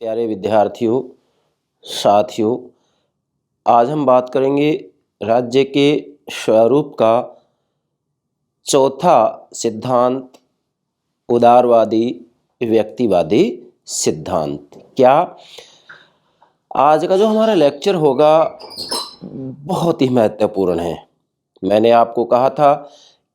प्यारे विद्यार्थियों, साथियों, आज हम बात करेंगे राज्य के स्वरूप का चौथा सिद्धांत, उदारवादी व्यक्तिवादी सिद्धांत। क्या आज का जो हमारा लेक्चर होगा बहुत ही महत्वपूर्ण है। मैंने आपको कहा था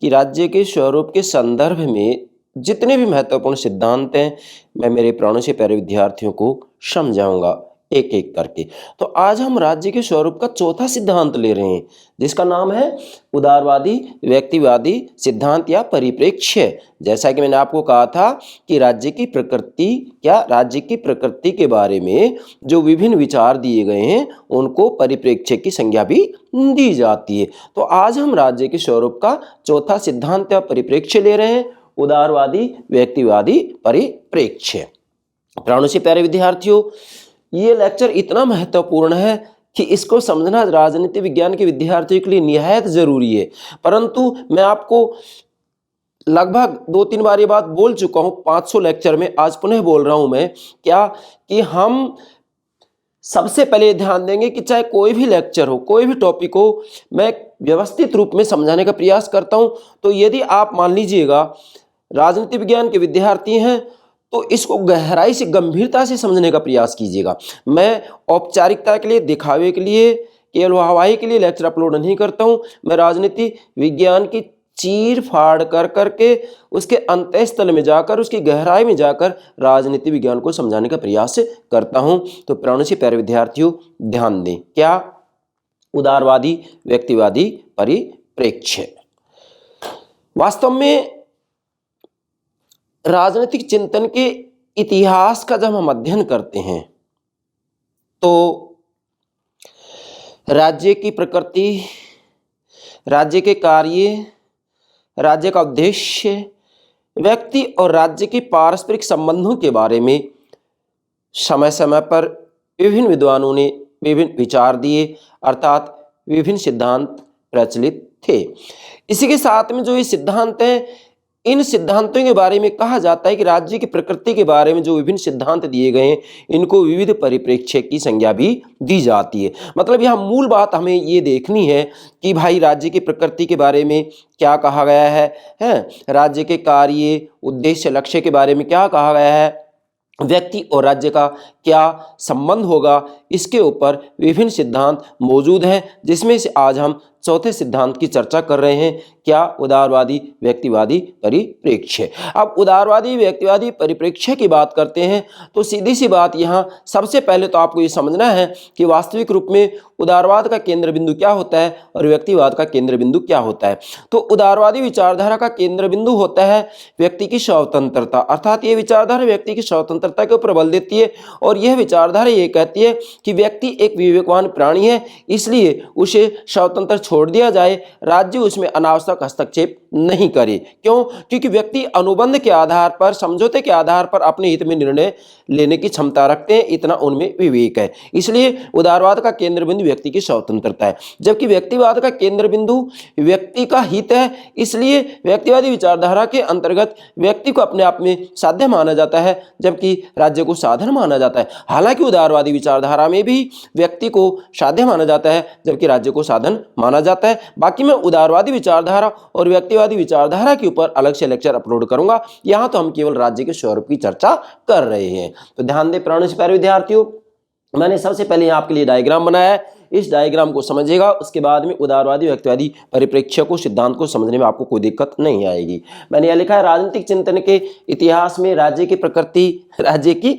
कि राज्य के स्वरूप के संदर्भ में जितने भी महत्वपूर्ण सिद्धांत हैं मैं मेरे प्राणों से प्यारे विद्यार्थियों को समझाऊंगा एक एक करके। तो आज हम राज्य के स्वरूप का चौथा सिद्धांत ले रहे हैं जिसका नाम है उदारवादी व्यक्तिवादी सिद्धांत या परिप्रेक्ष्य। जैसा कि मैंने आपको कहा था कि राज्य की प्रकृति के बारे में जो विभिन्न विचार दिए गए हैं उनको परिप्रेक्ष्य की संज्ञा भी दी जाती है। तो आज हम राज्य के स्वरूप का चौथा सिद्धांत या परिप्रेक्ष्य ले रहे हैं, उदारवादी व्यक्तिवादी परिप्रेक्ष्य। प्राणों से प्यारे विद्यार्थियों, ये लेक्चर इतना महत्वपूर्ण है कि इसको समझना राजनीति विज्ञान के विद्यार्थियों के लिए निहायत जरूरी है। परंतु मैं आपको लगभग 2-3 बार ये बात बोल चुका हूं 500 लेक्चर में, आज पुनः बोल रहा हूं मैं कि हम सबसे पहले ध्यान देंगे कि चाहे कोई भी लेक्चर हो, कोई भी टॉपिक हो, मैं व्यवस्थित रूप में समझाने का प्रयास करता हूं। तो यदि आप मान लीजिएगा राजनीति विज्ञान के विद्यार्थी हैं तो इसको गहराई से, गंभीरता से समझने का प्रयास कीजिएगा। मैं औपचारिकता के लिए, दिखावे के लिए, केवल वाहवाही के लिए लेक्चर अपलोड नहीं करता हूं। मैं राजनीति विज्ञान की चीर फाड़ कर करके उसके अंतःस्थल में जाकर, उसकी गहराई में जाकर राजनीति विज्ञान को समझाने का प्रयास करता हूं। तो प्राणों से प्यारे विद्यार्थियों ध्यान दें, क्या उदारवादी व्यक्तिवादी परिप्रेक्ष्य। वास्तव में राजनीतिक चिंतन के इतिहास का जब हम अध्ययन करते हैं तो राज्य की प्रकृति, राज्य के कार्य, राज्य का उद्देश्य, व्यक्ति और राज्य के पारस्परिक संबंधों के बारे में समय समय पर विभिन्न विद्वानों ने विभिन्न विचार दिए, अर्थात विभिन्न सिद्धांत प्रचलित थे। इसी के साथ में जो ये सिद्धांत हैं, इन सिद्धांतों के बारे में कहा जाता है कि राज्य की प्रकृति के बारे में जो विभिन्न सिद्धांत दिए गए हैं इनको विविध परिप्रेक्ष्य की संज्ञा भी दी जाती है। मतलब यहाँ मूल बात हमें ये देखनी है कि भाई राज्य की प्रकृति के बारे में क्या कहा गया है, राज्य के कार्य, उद्देश्य, लक्ष्य के बारे में क्या कहा गया है, व्यक्ति और राज्य का क्या संबंध होगा, इसके ऊपर विभिन्न सिद्धांत मौजूद हैं जिसमें से आज हम चौथे सिद्धांत की चर्चा कर रहे हैं, क्या उदारवादी व्यक्तिवादी परिप्रेक्ष्य। अब उदारवादी व्यक्तिवादी परिप्रेक्ष्य की बात करते हैं तो सीधी सी बात यहाँ सबसे पहले तो आपको ये समझना है कि वास्तविक रूप में उदारवाद का केंद्र बिंदु क्या होता है और व्यक्तिवाद का केंद्र बिंदु क्या होता है। तो उदारवादी विचारधारा का केंद्र बिंदु होता है व्यक्ति की स्वतंत्रता, अर्थात ये विचारधारा व्यक्ति की स्वतंत्रता के ऊपर बल देती है और यह विचारधारा ये कहती है कि व्यक्ति एक विवेकवान प्राणी है, इसलिए उसे स्वतंत्र छोड़ दिया जाए, राज्य उसमें अनावश्यक हस्तक्षेप नहीं करे। क्यों? क्योंकि व्यक्ति अनुबंध के आधार पर, समझौते के आधार पर अपने हित में निर्णय लेने की क्षमता रखते हैं, इतना उनमें विवेक है। इसलिए उदारवाद का केंद्र बिंदु व्यक्ति की स्वतंत्रता है, जबकि व्यक्तिवाद का केंद्र बिंदु व्यक्ति का हित है। इसलिए व्यक्तिवादी विचारधारा के अंतर्गत व्यक्ति को अपने आप में साध्य माना जाता है जबकि राज्य को साधन माना जाता है। हालांकि उदारवादी विचारधारा में भी व्यक्ति को साध्य माना जाता है जबकि राज्य को साधन माना जाता है। बाकी मैं उदारवादी विचारधारा और व्यक्तिवादी विचारधारा के ऊपर अलग से लेक्चर अपलोड करूंगा, यहां तो हम केवल राज्य के स्वरूप की चर्चा कर रहे हैं। तो ध्यान दें प्राणों से प्यारे विद्यार्थियों, मैंने सबसे पहले आपके लिए डायग्राम बनाया है, इस डायग्राम को समझिएगा, उसके बाद में उदारवादी व्यक्तिवादी परिप्रेक्ष्य को, सिद्धांत को समझने में आपको कोई दिक्कत नहीं आएगी। मैंने यह लिखा है राजनीतिक चिंतन के इतिहास में राज्य की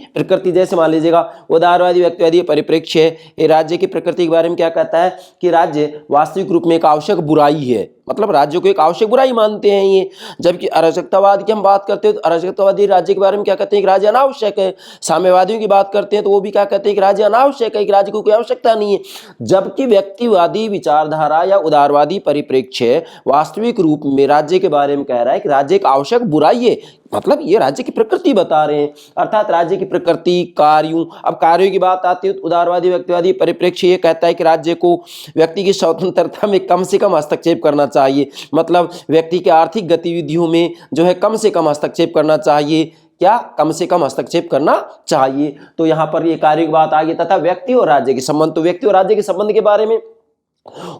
प्रकृति जैसे मान लीजिएगा उदारवादी व्यक्तिवादी परिप्रेक्ष्य ये राज्य की प्रकृति के बारे में क्या कहता है कि राज्य वास्तविक रूप में एक आवश्यक बुराई है, मतलब राज्य को एक आवश्यक बुराई मानते हैं ये। जबकि अराजकतावाद की हम बात करते हैं तो अराजकतावादी राज्य के बारे में क्या कहते हैं कि राज्य अनावश्यक है। साम्यवादियों की बात करते हैं तो वो भी क्या कहते हैं कि राज्य अनावश्यक है, कि राज्य को कोई आवश्यकता नहीं है। जबकि व्यक्तिवादी विचारधारा या उदारवादी परिप्रेक्ष्य वास्तविक रूप में राज्य के बारे में कह रहा है कि राज्य एक आवश्यक बुराई है, मतलब ये राज्य की प्रकृति बता रहे हैं, अर्थात राज्य की प्रकृति, कार्यों। अब कार्यों की बात आती है तो उदारवादी व्यक्तिवादी परिप्रेक्ष्य ये कहता है कि राज्य को व्यक्ति की स्वतंत्रता में कम से कम हस्तक्षेप करना चाहिए, मतलब व्यक्ति के आर्थिक गतिविधियों में जो है कम से कम हस्तक्षेप करना चाहिए। क्या कम से कम हस्तक्षेप करना चाहिए। तो यहां पर ये कार्य की बात आ गई, तथा व्यक्ति और राज्य के संबंध। तो व्यक्ति और राज्य के संबंध के बारे में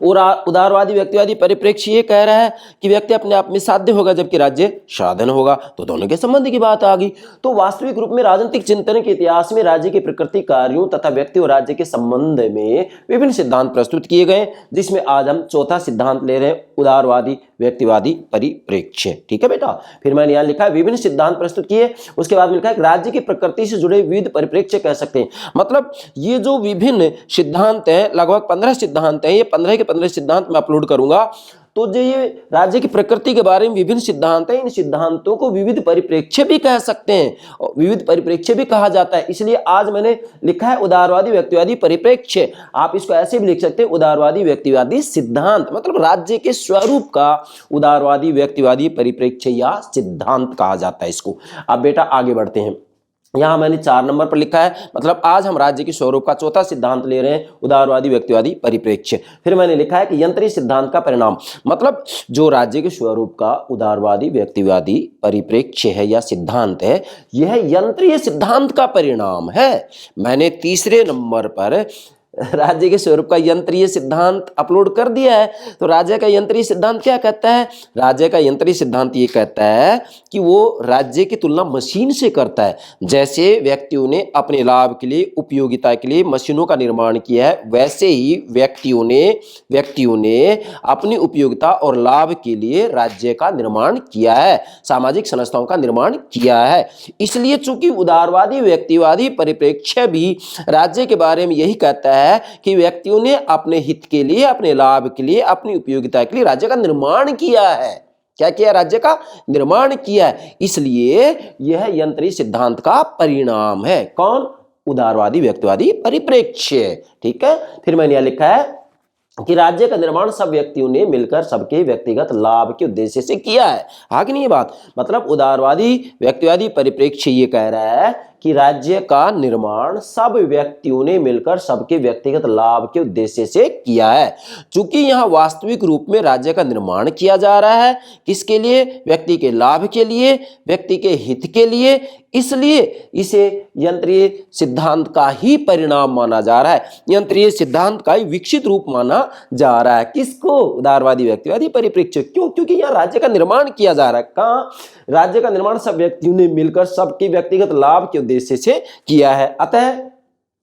उदारवादी व्यक्तिवादी परिप्रेक्ष्य ये कह रहा है कि व्यक्ति अपने आप में साध्य होगा जबकि राज्य साधन होगा। तो दोनों के संबंध की बात आ गई। तो वास्तविक रूप में राजनीतिक चिंतन के इतिहास में राज्य की प्रकृति, कार्यों तथा व्यक्ति और राज्य के संबंध में विभिन्न सिद्धांत प्रस्तुत किए गए, जिसमें आज हम चौथा सिद्धांत ले रहे हैं, उदारवादी व्यक्तिवादी परिप्रेक्ष्य। ठीक है बेटा, फिर मैंने यहां लिखा है विभिन्न सिद्धांत प्रस्तुत किए, उसके बाद लिखा है राज्य की प्रकृति से जुड़े विविध परिप्रेक्ष्य कह सकते हैं। मतलब ये जो विभिन्न सिद्धांत हैं, लगभग 15 सिद्धांत हैं, ये 15 के 15 सिद्धांत मैं अपलोड करूंगा। तो जो ये राज्य की प्रकृति के बारे में विभिन्न सिद्धांत हैं, इन सिद्धांतों को विविध परिप्रेक्ष्य भी कह सकते हैं, विविध परिप्रेक्ष्य भी कहा जाता है। इसलिए आज मैंने लिखा है उदारवादी व्यक्तिवादी परिप्रेक्ष्य। आप इसको ऐसे भी लिख सकते हैं, उदारवादी व्यक्तिवादी सिद्धांत, मतलब राज्य के स्वरूप का उदारवादी व्यक्तिवादी परिप्रेक्ष्य या सिद्धांत कहा जाता है इसको। अब बेटा आगे बढ़ते हैं। यहां मैंने 4 नंबर पर लिखा है, मतलब आज हम राज्य के स्वरूप का चौथा सिद्धांत ले रहे हैं, उदारवादी व्यक्तिवादी परिप्रेक्ष्य। फिर मैंने लिखा है कि यंत्रीय सिद्धांत का परिणाम, मतलब जो राज्य के स्वरूप का उदारवादी व्यक्तिवादी परिप्रेक्ष्य है या सिद्धांत है, यह यंत्रीय सिद्धांत का परिणाम है। मैंने तीसरे नंबर पर राज्य के स्वरूप का यंत्रीय सिद्धांत अपलोड कर दिया है। तो राज्य का यंत्रीय सिद्धांत क्या कहता है? राज्य का यंत्रीय सिद्धांत ये कहता है कि वो राज्य की तुलना मशीन से करता है। जैसे व्यक्तियों ने अपने लाभ के लिए, उपयोगिता के लिए मशीनों का निर्माण किया है, वैसे ही व्यक्तियों ने अपनी उपयोगिता और लाभ के लिए राज्य का निर्माण किया है, सामाजिक संस्थाओं का निर्माण किया है। इसलिए चूंकि उदारवादी व्यक्तिवादी परिप्रेक्ष्य भी राज्य के बारे में यही कहता है कि व्यक्तियों ने अपने हित के लिए, अपने लाभ के लिए, अपनी उपयोगिता के लिए राज्य का निर्माण किया है। क्या किया? राज्य का निर्माण किया है। इसलिए यह यंत्रीय सिद्धांत का परिणाम है। कौन? उदारवादी व्यक्तिवादी परिप्रेक्ष्य। ठीक है, फिर मैंने यह लिखा है कि राज्य का निर्माण सब व्यक्तियों ने मिलकर सबके व्यक्तिगत लाभ के उद्देश्य से किया है। हाँ कि नहीं ये बात? मतलब उदारवादी व्यक्तिवादी परिप्रेक्ष्य ये कह रहा है कि राज्य का निर्माण सब व्यक्तियों ने मिलकर सबके व्यक्तिगत लाभ के उद्देश्य से किया है। चूंकि यहाँ वास्तविक रूप में राज्य का निर्माण किया जा रहा है, किसके लिए? व्यक्ति के लाभ के लिए, व्यक्ति के हित के लिए, इसलिए इसे यंत्रीय सिद्धांत का ही परिणाम माना जा रहा है, यंत्रीय सिद्धांत का ही विकसित रूप माना जा रहा है। किसको? उदारवादी व्यक्तिवादी परिप्रेक्ष्य। क्यों? क्योंकि यहाँ राज्य का निर्माण किया जा रहा है। कहाँ? राज्य का निर्माण सब व्यक्तियों ने मिलकर सबके व्यक्तिगत लाभ के उद्देश्य से किया है। अतः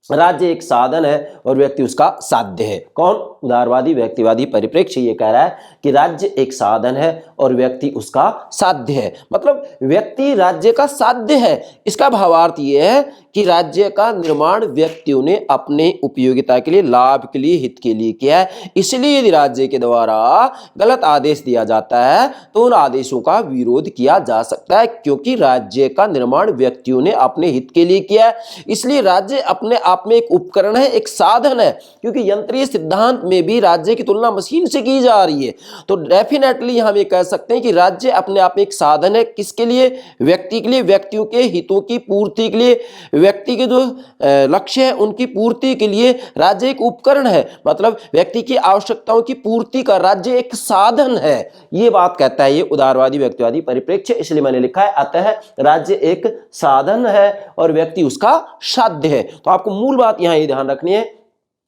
राज्य एक साधन है और व्यक्ति उसका साध्य है। कौन? उदारवादी व्यक्तिवादी परिप्रेक्ष्य ये कह रहा है कि राज्य एक साधन है और व्यक्ति उसका साध्य है। मतलब व्यक्ति राज्य का साध्य है। इसका भावार्थ ये है कि राज्य का निर्माण व्यक्तियों ने अपने उपयोगिता के लिए, लाभ के लिए, हित के लिए किया है। इसलिए यदि राज्य के द्वारा गलत आदेश दिया जाता है तो उन आदेशों का विरोध किया जा सकता है, क्योंकि राज्य का निर्माण व्यक्तियों ने अपने हित के लिए किया है। इसलिए राज्य अपने आप में एक उपकरण है, एक साधन है, क्योंकि यंत्रीय सिद्धांत में भी राज्य की तुलना मशीन से की जा रही है। तो डेफिनेटली हम ये कह सकते हैं कि राज्य अपने आप में एक साधन है। किसके लिए? व्यक्ति के लिए, व्यक्तियों के हितों की पूर्ति के लिए, व्यक्ति के जो लक्ष्य है उनकी पूर्ति के लिए राज्य एक उपकरण है। मतलब व्यक्ति की आवश्यकताओं की पूर्ति का राज्य एक साधन है। ये बात कहता है ये उदारवादी व्यक्तिवादी परिप्रेक्ष्य। इसलिए मैंने लिखा है अतः राज्य एक साधन है और व्यक्ति उसका साध्य है। तो आपको मूल बात यहां ये ध्यान रखनी है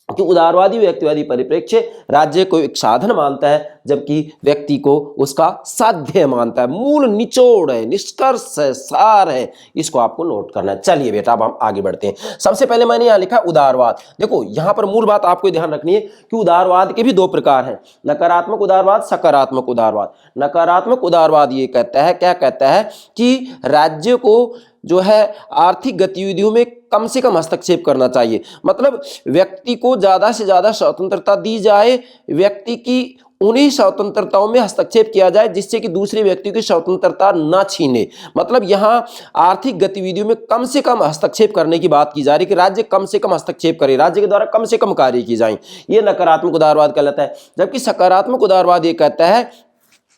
कि उदारवादी व्यक्तिवादी परिप्रेक्ष्य राज्य को एक साधन मानता है जबकि व्यक्ति को उसका साध्य मानता है। मूल निचोड़ है, निष्कर्ष है, सार है, इसको आपको नोट करना है। चलिए बेटा अब हम आगे बढ़ते हैं। सबसे पहले मैंने यहां लिखा उदारवाद। देखो यहां पर मूल बात आपको ध्यान रखनी है कि उदारवाद के भी 2 प्रकार हैं, नकारात्मक उदारवाद, सकारात्मक उदारवाद। नकारात्मक उदारवाद ये कहता है, क्या कहता है कि राज्य को जो है आर्थिक गतिविधियों में कम से कम हस्तक्षेप करना चाहिए। मतलब व्यक्ति को ज्यादा से ज्यादा स्वतंत्रता दी जाए, व्यक्ति की उन्हीं स्वतंत्रताओं में हस्तक्षेप किया जाए जिससे कि दूसरे व्यक्ति की स्वतंत्रता ना छीने। मतलब यहाँ आर्थिक गतिविधियों में कम से कम हस्तक्षेप करने की बात की जा रही है कि राज्य कम से कम हस्तक्षेप करे, राज्य के द्वारा कम से कम कार्य किए जाएं। ये नकारात्मक उदारवाद कहलाता है। जबकि सकारात्मक उदारवाद ये कहता है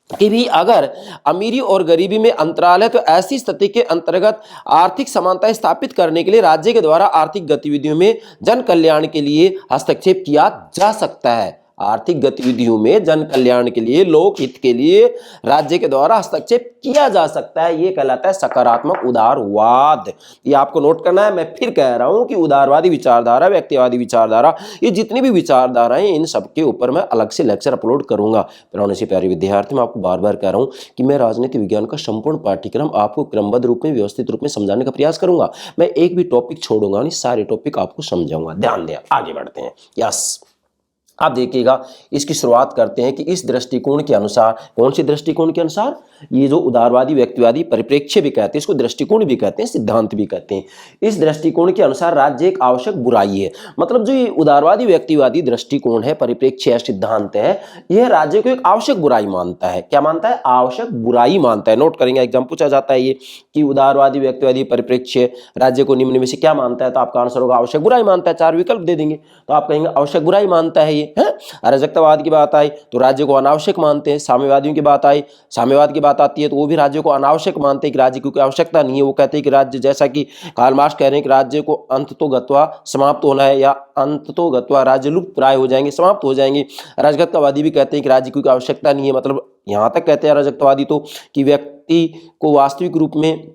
कि भी अगर अमीरी और गरीबी में अंतराल है तो ऐसी स्थिति के अंतर्गत आर्थिक समानता स्थापित करने के लिए राज्य के द्वारा आर्थिक गतिविधियों में जन कल्याण के लिए हस्तक्षेप किया जा सकता है। आर्थिक गतिविधियों में जन कल्याण के लिए, लोक हित के लिए राज्य के द्वारा हस्तक्षेप किया जा सकता है। ये कहलाता है सकारात्मक उदारवाद। ये आपको नोट करना है। मैं फिर कह रहा हूं कि उदारवादी विचारधारा, व्यक्तिवादी विचारधारा, ये जितनी भी विचारधाराएं, इन सबके ऊपर मैं अलग से लेक्चर अपलोड करूंगा। प्यारे से प्यारे विद्यार्थी, मैं आपको बार बार कह रहा हूं कि मैं राजनीति विज्ञान का संपूर्ण पाठ्यक्रम आपको क्रमबद्ध रूप में, व्यवस्थित रूप में समझाने का प्रयास करूंगा। मैं एक भी टॉपिक छोड़ूंगा नहीं, सारे टॉपिक आपको समझाऊंगा। ध्यान दें, आगे बढ़ते हैं। यस, आप देखिएगा, इसकी शुरुआत करते हैं कि इस दृष्टिकोण के अनुसार, कौन सी दृष्टिकोण के अनुसार? ये जो उदारवादी व्यक्तिवादी परिप्रेक्ष्य भी कहते हैं, इसको दृष्टिकोण भी कहते हैं, सिद्धांत भी कहते हैं। इस दृष्टिकोण के अनुसार राज्य एक आवश्यक बुराई है। मतलब जो ये उदारवादी व्यक्तिवादी दृष्टिकोण है, परिप्रेक्ष्य है, सिद्धांत है, यह राज्य को एक आवश्यक बुराई मानता है। क्या मानता है? आवश्यक बुराई मानता है। नोट करेंगे, एग्जाम पूछा जाता है ये कि उदारवादी व्यक्तिवादी परिप्रेक्ष्य राज्य को निम्न में से क्या मानता है, तो आपका आंसर होगा आवश्यक बुराई मानता है। 4 विकल्प दे देंगे तो आप कहेंगे आवश्यक बुराई मानता है ये है। अराजकतावाद की बात आई तो राज्य को अनावश्यक मानते हैं। साम्यवादियों की बात आई, साम्यवाद की बात आती है तो वो भी राज्य को अनावश्यक मानते हैं कि राज्य की कोई आवश्यकता नहीं है। वो कहते हैं कि राज्य, जैसा कि कार्ल मार्क्स कह रहे हैं कि राज्य को अंततोगत्वा समाप्त होना है, या अंततोगत्वा राज्य लुप्त प्राय हो जाएंगे, समाप्त हो जाएंगे। अराजकतावादी भी कहते हैं कि राज्य की कोई आवश्यकता नहीं है। मतलब यहां तक कहते हैं अराजकतावादी तो कि व्यक्ति को वास्तविक रूप में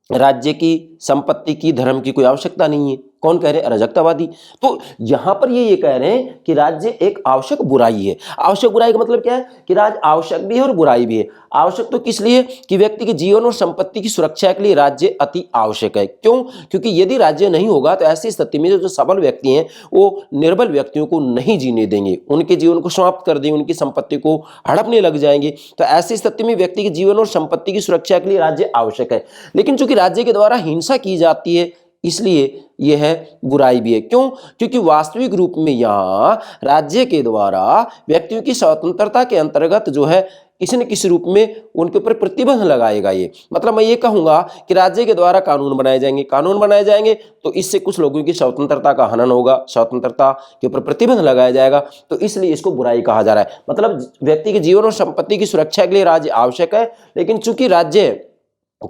राज्य की, संपत्ति की, धर्म की कोई आवश्यकता नहीं है। कौन कह रहे हैं? अराजकतावादी। तो यहां पर ये कह रहे हैं कि राज्य एक आवश्यक बुराई है। आवश्यक बुराई का मतलब क्या है? कि राज्य आवश्यक भी है और बुराई भी है। आवश्यक तो किस लिए? कि व्यक्ति के जीवन और संपत्ति की सुरक्षा के लिए राज्य अति आवश्यक है। क्यों? क्योंकि यदि राज्य नहीं होगा तो ऐसी स्थिति में जो सबल व्यक्ति हैं वो निर्बल व्यक्तियों को नहीं जीने देंगे, उनके जीवन को समाप्त कर देंगे, उनकी संपत्ति को हड़पने लग जाएंगे। तो ऐसी स्थिति में व्यक्ति के जीवन और संपत्ति की सुरक्षा के लिए राज्य आवश्यक है। लेकिन चूंकि राज्य के द्वारा हिंसा की जाती है, इसलिए यह है बुराई भी है। क्यों? क्योंकि वास्तविक रूप में यहाँ राज्य के द्वारा व्यक्तियों की स्वतंत्रता के अंतर्गत जो है किसी न किसी रूप में उनके ऊपर प्रतिबंध लगाएगा ये। मतलब मैं ये कहूंगा कि राज्य के द्वारा कानून बनाए जाएंगे, कानून बनाए जाएंगे तो इससे कुछ लोगों की स्वतंत्रता का हनन होगा, स्वतंत्रता के ऊपर प्रतिबंध लगाया जाएगा, तो इसलिए इसको बुराई कहा जा रहा है। मतलब व्यक्ति के जीवन और संपत्ति की सुरक्षा के लिए राज्य आवश्यक है, लेकिन चूंकि राज्य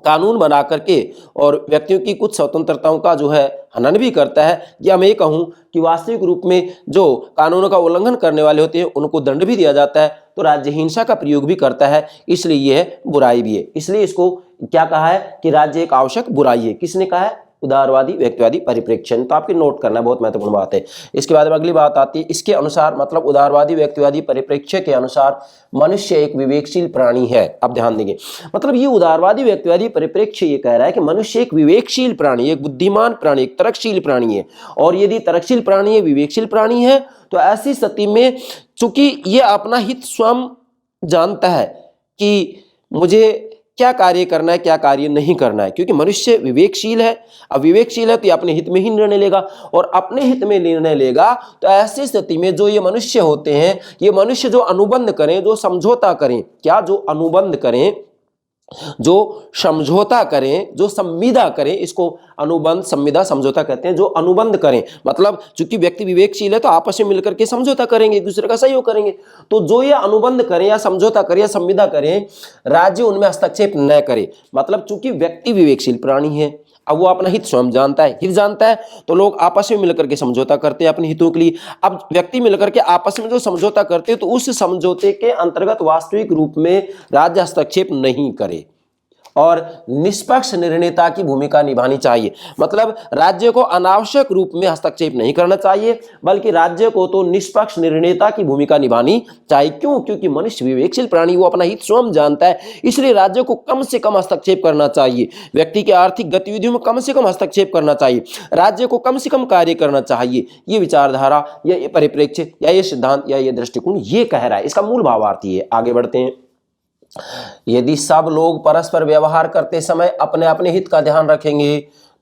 कानून बना करके और व्यक्तियों की कुछ स्वतंत्रताओं का जो है हनन भी करता है, या मैं ये कहूँ कि वास्तविक रूप में जो कानूनों का उल्लंघन करने वाले होते हैं उनको दंड भी दिया जाता है, तो राज्य हिंसा का प्रयोग भी करता है, इसलिए यह बुराई भी है। इसलिए इसको क्या कहा है कि राज्य एक आवश्यक बुराई है। किसने कहा है? उदारवादी व्यक्तिवादी परिप्रेक्ष्य। तो आपके नोट करना बहुत महत्वपूर्ण बात है। इसके बाद में अगली बात आती है, इसके अनुसार, मतलब उदारवादी व्यक्तिवादी परिप्रेक्ष्य के अनुसार मनुष्य एक विवेकशील प्राणी है। अब ध्यान देंगे, मतलब ये उदारवादी व्यक्तिवादी परिप्रेक्ष्य ये कह रहा है कि मनुष्य एक विवेकशील प्राणी, एक बुद्धिमान प्राणी, एक तर्कशील प्राणी है। और यदि तर्कशील प्राणी है, विवेकशील प्राणी है, तो ऐसी स्थिति में चूंकि ये अपना हित स्वयं जानता है कि मुझे क्या कार्य करना है, क्या कार्य नहीं करना है, क्योंकि मनुष्य विवेकशील है। अब विवेकशील है तो ये अपने हित में ही निर्णय लेगा, और अपने हित में निर्णय लेगा तो ऐसी स्थिति में जो ये मनुष्य होते हैं, ये मनुष्य जो अनुबंध करें, जो समझौता करें, क्या? जो अनुबंध करें, जो समझौता करें, जो संविदा करें, इसको अनुबंध, संविदा, समझौता कहते हैं। जो अनुबंध करें, मतलब चूंकि व्यक्ति विवेकशील है तो आपस में मिलकर के समझौता करेंगे, एक दूसरे का सहयोग करेंगे। तो जो ये अनुबंध करें या समझौता करें या संविदा करें, राज्य उनमें हस्तक्षेप न करे। मतलब चूंकि व्यक्ति विवेकशील प्राणी है, अब वो अपना हित स्वयं जानता है, हित जानता है, तो लोग आपस में मिलकर के समझौता करते हैं अपने हितों के लिए। अब व्यक्ति मिलकर के आपस में जो समझौता करते हैं तो उस समझौते के अंतर्गत वास्तविक रूप में राज्य हस्तक्षेप नहीं करे और निष्पक्ष निर्णेता की भूमिका निभानी चाहिए। मतलब राज्य को अनावश्यक रूप में हस्तक्षेप नहीं करना चाहिए, बल्कि राज्य को तो निष्पक्ष निर्णेता की भूमिका निभानी चाहिए। क्यों? क्योंकि मनुष्य विवेकशील प्राणी, वो अपना हित स्वयं जानता है, इसलिए राज्य को कम से कम हस्तक्षेप करना चाहिए। व्यक्ति की आर्थिक गतिविधियों में कम से कम हस्तक्षेप करना चाहिए, राज्य को कम से कम कार्य करना चाहिए। ये विचारधारा या ये परिप्रेक्ष्य या ये सिद्धांत या ये दृष्टिकोण ये कह रहा है। इसका मूल भावार्थ ये है। आगे बढ़ते हैं। यदि सब लोग परस्पर व्यवहार करते समय अपने अपने हित का ध्यान रखेंगे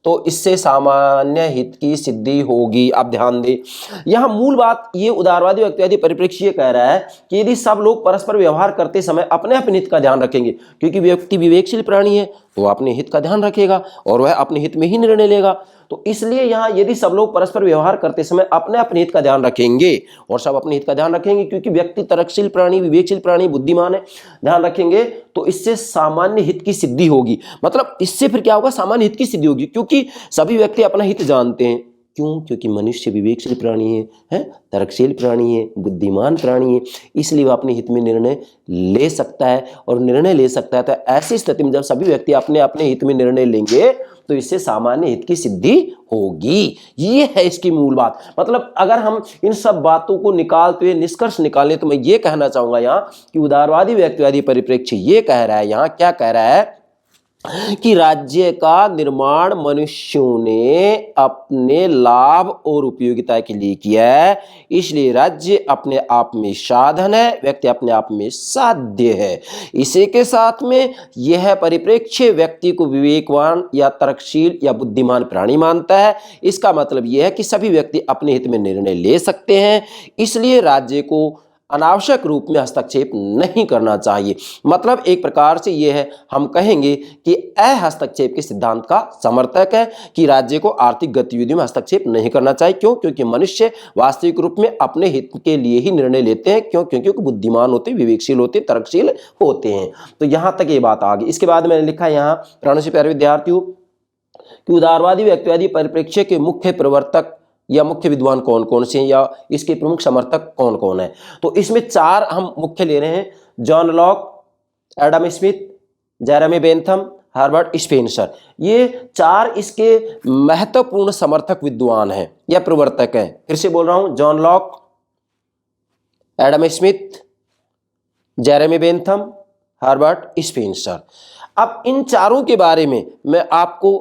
तो इससे सामान्य हित की सिद्धि होगी। अब ध्यान दें, यहां मूल बात ये उदारवादी व्यक्तिवादी परिप्रेक्ष्य कह रहा है कि यदि सब लोग परस्पर व्यवहार करते समय अपने अपने हित का ध्यान रखेंगे, क्योंकि व्यक्ति विवेकशील प्राणी है तो वह अपने हित का ध्यान रखेगा और वह अपने हित में ही निर्णय लेगा। तो इसलिए यहां यदि सब लोग परस्पर व्यवहार करते समय अपने अपने हित का ध्यान रखेंगे, और सब अपने हित का ध्यान रखेंगे क्योंकि व्यक्ति तर्कशील प्राणी, विवेकशील प्राणी, बुद्धिमान है, ध्यान रखेंगे, तो इससे सामान्य हित की सिद्धि होगी। मतलब इससे फिर क्या होगा? सामान्य हित की सिद्धि होगी, क्योंकि सभी व्यक्ति अपना हित जानते हैं, क्यों? क्योंकि मनुष्य विवेकशील प्राणी है, तर्कशील प्राणी है, बुद्धिमान प्राणी है, इसलिए वह अपने हित में निर्णय ले सकता है। और निर्णय ले सकता है तो ऐसी स्थिति में जब सभी व्यक्ति अपने अपने हित में निर्णय लेंगे तो इससे सामान्य हित की सिद्धि होगी। ये है इसकी मूल बात। मतलब अगर हम इन सब बातों को निकालते हुए निष्कर्ष निकालें तो मैं ये कहना चाहूंगा यहाँ कि उदारवादी व्यक्तिवादी परिप्रेक्ष्य ये कह रहा है, यहाँ क्या कह रहा है कि राज्य का निर्माण मनुष्यों ने अपने लाभ और उपयोगिता के लिए किया है, इसलिए राज्य अपने आप में साधन है, व्यक्ति अपने आप में साध्य है। इसी के साथ में यह परिप्रेक्ष्य व्यक्ति को विवेकवान या तर्कशील या बुद्धिमान प्राणी मानता है। इसका मतलब यह है कि सभी व्यक्ति अपने हित में निर्णय ले सकते हैं, इसलिए राज्य को अनावश्यक रूप में हस्तक्षेप नहीं करना चाहिए। मतलब एक प्रकार से यह है, हम कहेंगे कि हस्तक्षेप के सिद्धांत का समर्थक है कि राज्य को आर्थिक गतिविधियों में हस्तक्षेप नहीं करना चाहिए। क्यों? क्योंकि मनुष्य वास्तविक रूप में अपने हित के लिए ही निर्णय लेते हैं। क्यों? क्योंकि बुद्धिमान होते, विवेकशील होते, तर्कशील होते हैं। तो यहां तक ये बात आ गई। इसके बाद मैंने लिखा यहाँ प्राणों से प्यारे विद्यार्थियों कि उदारवादी व्यक्तिवादी परिप्रेक्ष्य के मुख्य प्रवर्तक या मुख्य विद्वान कौन कौन से हैं या इसके प्रमुख समर्थक कौन कौन है। तो इसमें चार हम मुख्य ले रहे हैं: John Locke, Adam Smith, Jeremy Bentham, Herbert Spencer. ये चार इसके महत्वपूर्ण समर्थक विद्वान हैं या प्रवर्तक हैं। फिर से बोल रहा हूं: John Locke, Adam Smith, Jeremy Bentham, Herbert Spencer. अब इन चारों के बारे में मैं आपको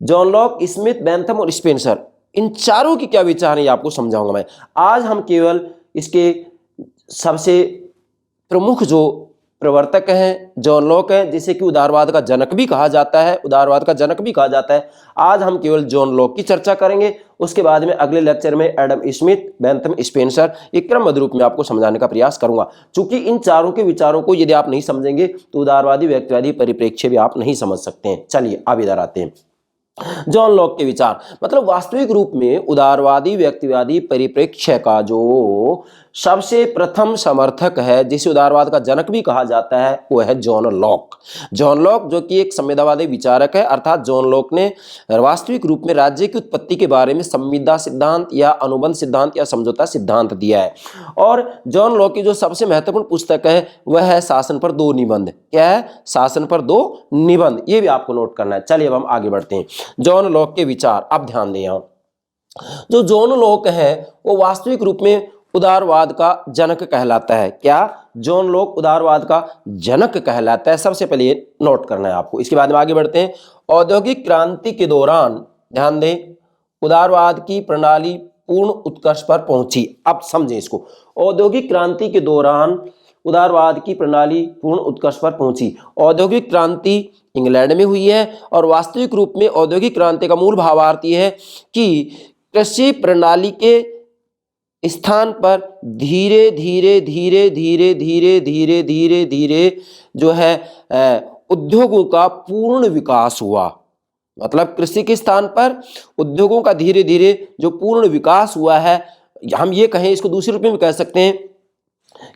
जॉन लॉक, स्मिथ, बेंथम और स्पेंसर, इन चारों की क्या विचार है आपको समझाऊंगा मैं। आज हम केवल इसके सबसे प्रमुख जो प्रवर्तक हैं जॉन लॉक हैं, जिसे कि उदारवाद का जनक भी कहा जाता है, उदारवाद का जनक भी कहा जाता है। आज हम केवल जॉन लॉक की चर्चा करेंगे। उसके बाद में अगले लेक्चर में एडम स्मिथ, बेंथम, स्पेंसर, एक क्रमबद्ध रूप में आपको समझाने का प्रयास करूंगा। चूंकि इन चारों के विचारों को यदि आप नहीं समझेंगे तो उदारवादी व्यक्तिवादी परिप्रेक्ष्य भी आप नहीं समझ सकते हैं। चलिए अब इधर आते हैं। जॉन लॉक के विचार, मतलब वास्तविक रूप में उदारवादी व्यक्तिवादी परिप्रेक्ष्य का जो सबसे प्रथम समर्थक है, जिसे उदारवाद का जनक भी कहा जाता है, वो है जॉन लॉक। जॉन लॉक जो कि एक संविदावादी विचारक है, अर्थात जॉन लॉक ने वास्तविक रूप में राज्य की उत्पत्ति के बारे में संविदा सिद्धांत या अनुबंध सिद्धांत या समझौता सिद्धांत दिया है। और जॉन लॉक की जो सबसे महत्वपूर्ण पुस्तक है वह है शासन पर दो निबंध। क्या है? शासन पर दो निबंध। ये भी आपको नोट करना है। चलिए अब हम आगे बढ़ते हैं। जॉन लॉक के विचार, अब ध्यान दें। जो जॉन लॉक है वो वास्तविक रूप में उदारवाद का जनक कहलाता है। क्या? जॉन लॉक उदारवाद का जनक कहलाता है। सबसे पहले ये नोट करना है आपको। इसके बाद में आगे बढ़ते हैं। औद्योगिक क्रांति के दौरान, ध्यान दें, उदारवाद की प्रणाली पूर्ण उत्कर्ष पर पहुंची। अब समझें इसको। औद्योगिक क्रांति के दौरान उदारवाद की प्रणाली पूर्ण उत्कर्ष पर पहुंची। औद्योगिक क्रांति इंग्लैंड में हुई है और वास्तविक रूप में औद्योगिक क्रांति का मूल भावार्थ यह है कि कृषि प्रणाली के स्थान पर धीरे धीरे धीरे धीरे धीरे धीरे धीरे धीरे जो है उद्योगों का पूर्ण विकास हुआ। मतलब कृषि के स्थान पर उद्योगों का धीरे धीरे जो पूर्ण विकास हुआ है, हम ये कहें, इसको दूसरे रूप में कह सकते हैं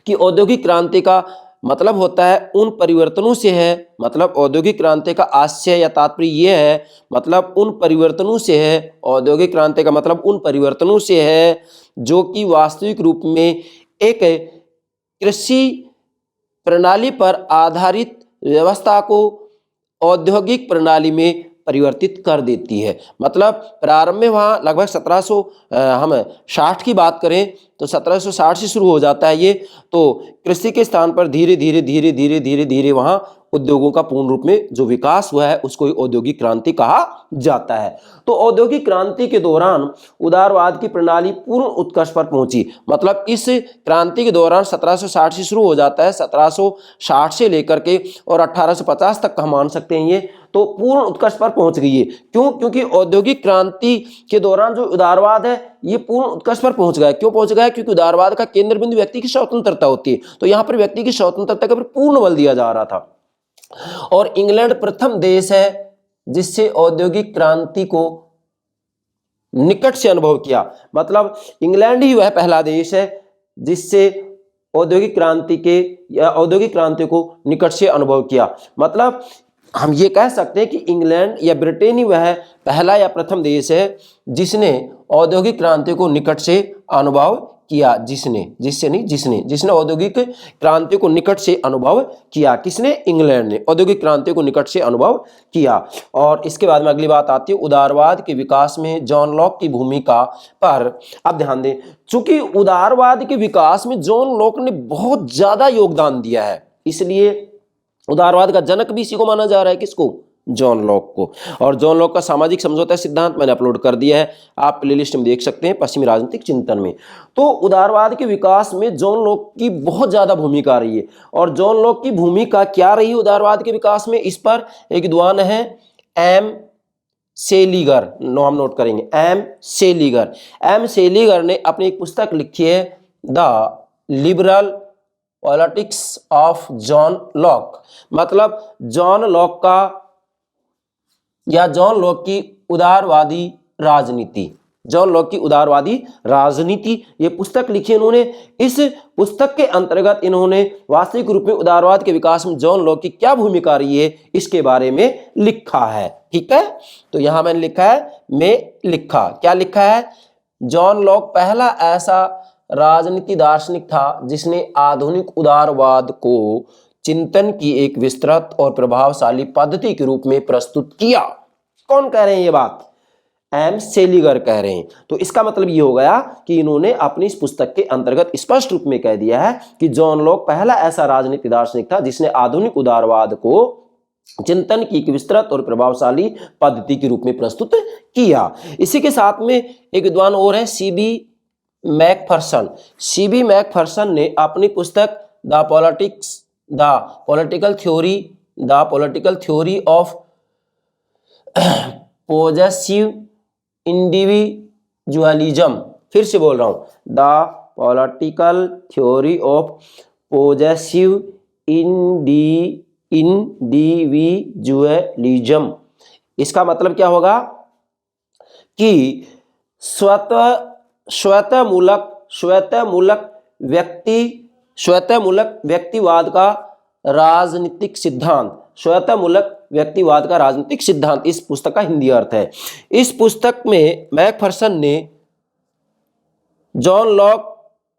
कि औद्योगिक क्रांति का मतलब होता है उन परिवर्तनों से है, मतलब औद्योगिक क्रांति का आशय या तात्पर्य यह है, मतलब उन परिवर्तनों से है। औद्योगिक क्रांति का मतलब उन परिवर्तनों से है जो कि वास्तविक रूप में एक कृषि प्रणाली पर आधारित व्यवस्था को औद्योगिक प्रणाली में परिवर्तित कर देती है। मतलब प्रारंभ में वहाँ लगभग 1760 की बात करें तो 1760 से शुरू हो जाता है ये। तो कृषि के स्थान पर धीरे धीरे धीरे धीरे धीरे धीरे वहाँ उद्योगों का पूर्ण रूप में जो विकास हुआ है उसको औद्योगिक क्रांति कहा जाता है। तो औद्योगिक क्रांति के दौरान उदारवाद की प्रणाली पूर्ण उत्कर्ष पर पहुंची। मतलब इस क्रांति के दौरान 1760 से शुरू हो जाता है, 1760 से लेकर के और 1850 तक हम मान सकते हैं ये तो पूर्ण उत्कर्ष पर पहुंच गई है। क्यों? क्योंकि औद्योगिक क्रांति के दौरान जो उदारवाद है ये पूर्ण उत्कर्ष पर पहुंच गया। क्यों पहुंच गया? क्योंकि उदारवाद का केंद्र बिंदु व्यक्ति की स्वतंत्रता होती है। तो यहां पर व्यक्ति की स्वतंत्रता के ऊपर पूर्ण बल दिया जा रहा था। और इंग्लैंड प्रथम देश है जिससे औद्योगिक क्रांति को निकट से अनुभव किया। मतलब इंग्लैंड ही वह पहला देश है जिससे औद्योगिक क्रांति को निकट से अनुभव किया। मतलब हम ये कह सकते हैं कि इंग्लैंड या ब्रिटेन ही वह पहला या प्रथम देश है जिसने औद्योगिक क्रांति को निकट से अनुभव किया। जिसने औद्योगिक क्रांति को निकट से अनुभव किया। किसने? इंग्लैंड ने औद्योगिक क्रांति को निकट से अनुभव किया। और इसके बाद में अगली बात आती है उदारवाद के विकास में जॉन लॉक की भूमिका पर। अब ध्यान दें, चूंकि उदारवाद के विकास में जॉन लॉक ने बहुत ज्यादा योगदान दिया है, इसलिए उदारवाद का जनक भी इसी को माना जा रहा है। किसको? जॉन लॉक को। और जॉन लॉक का सामाजिक समझौता सिद्धांत मैंने अपलोड कर दिया है, आप प्लेलिस्ट में देख सकते हैं, पश्चिमी राजनीतिक चिंतन में। तो उदारवाद के विकास में जॉन लॉक की बहुत ज्यादा भूमिका रही है। और जॉन लॉक की भूमिका क्या रही उदारवाद के विकास में, इस पर एक विद्वान है एम सेलिगर, नाम नोट करेंगे, एम सेलिगर। एम सेलिगर ने अपनी एक पुस्तक लिखी है the liberal politics of John Locke. मतलब जॉन लॉक का या जॉन लॉक की उदारवादी राजनीति, जॉन लॉक की उदारवादी राजनीति, ये पुस्तक लिखी इन्होंने। इस पुस्तक के अंतर्गत इन्होंने वास्तविक रूप में उदारवाद के विकास में जॉन लॉक की क्या भूमिका रही है इसके बारे में लिखा है। ठीक है, तो यहां मैंने लिखा है, क्या लिखा है? जॉन लॉक पहला ऐसा राजनीति दार्शनिक था जिसने आधुनिक उदारवाद को चिंतन की एक विस्तृत और प्रभावशाली पद्धति के रूप में प्रस्तुत किया। कौन कह रहे हैं ये बात? एम सेलिगर कह रहे हैं। तो इसका मतलब ये हो गया कि इन्होंने अपनी इस पुस्तक के अंतर्गत स्पष्ट रूप में कह दिया है कि जॉन लॉक पहला ऐसा राजनीति दार्शनिक था जिसने आधुनिक उदारवाद को चिंतन की एक विस्तृत और प्रभावशाली पद्धति के रूप में प्रस्तुत किया। इसी के साथ में एक विद्वान और है सीबी मैकफर्सन। सीबी मैकफर्सन ने अपनी पुस्तक the political theory of possessive individualism, फिर से बोल रहा हूं, the political theory of possessive individualism. इसका मतलब क्या होगा कि स्वतःमूलक व्यक्तिवाद का राजनीतिक सिद्धांत, इस पुस्तक का हिंदी अर्थ है। इस पुस्तक में मैकफर्सन ने जॉन लॉक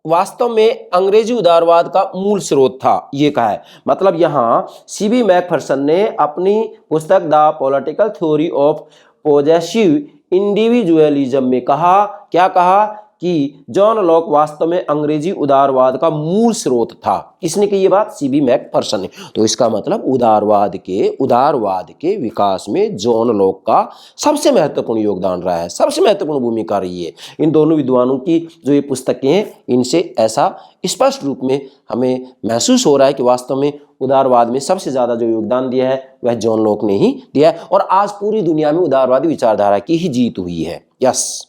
वास्तव में अंग्रेजी उदारवाद का मूल स्रोत था ये कहा है। मतलब यहां सीबी मैकफर्सन ने अपनी पुस्तक the political theory of possessive individualism में कहा, क्या कहा? कि जॉन लॉक वास्तव में अंग्रेजी उदारवाद का मूल स्रोत था। किसने की ये बात? सीबी मैकफर्सन ने। तो इसका मतलब उदारवाद के विकास में जॉन लॉक का सबसे महत्वपूर्ण योगदान रहा है, सबसे महत्वपूर्ण भूमिका रही है। इन दोनों विद्वानों की जो ये पुस्तकें हैं, इनसे ऐसा स्पष्ट रूप में हमें महसूस हो रहा है कि वास्तव में उदारवाद में सबसे ज्यादा जो योगदान दिया है वह जॉन लॉक ने ही दिया है। और आज पूरी दुनिया में उदारवादी विचारधारा की ही जीत हुई है। यस।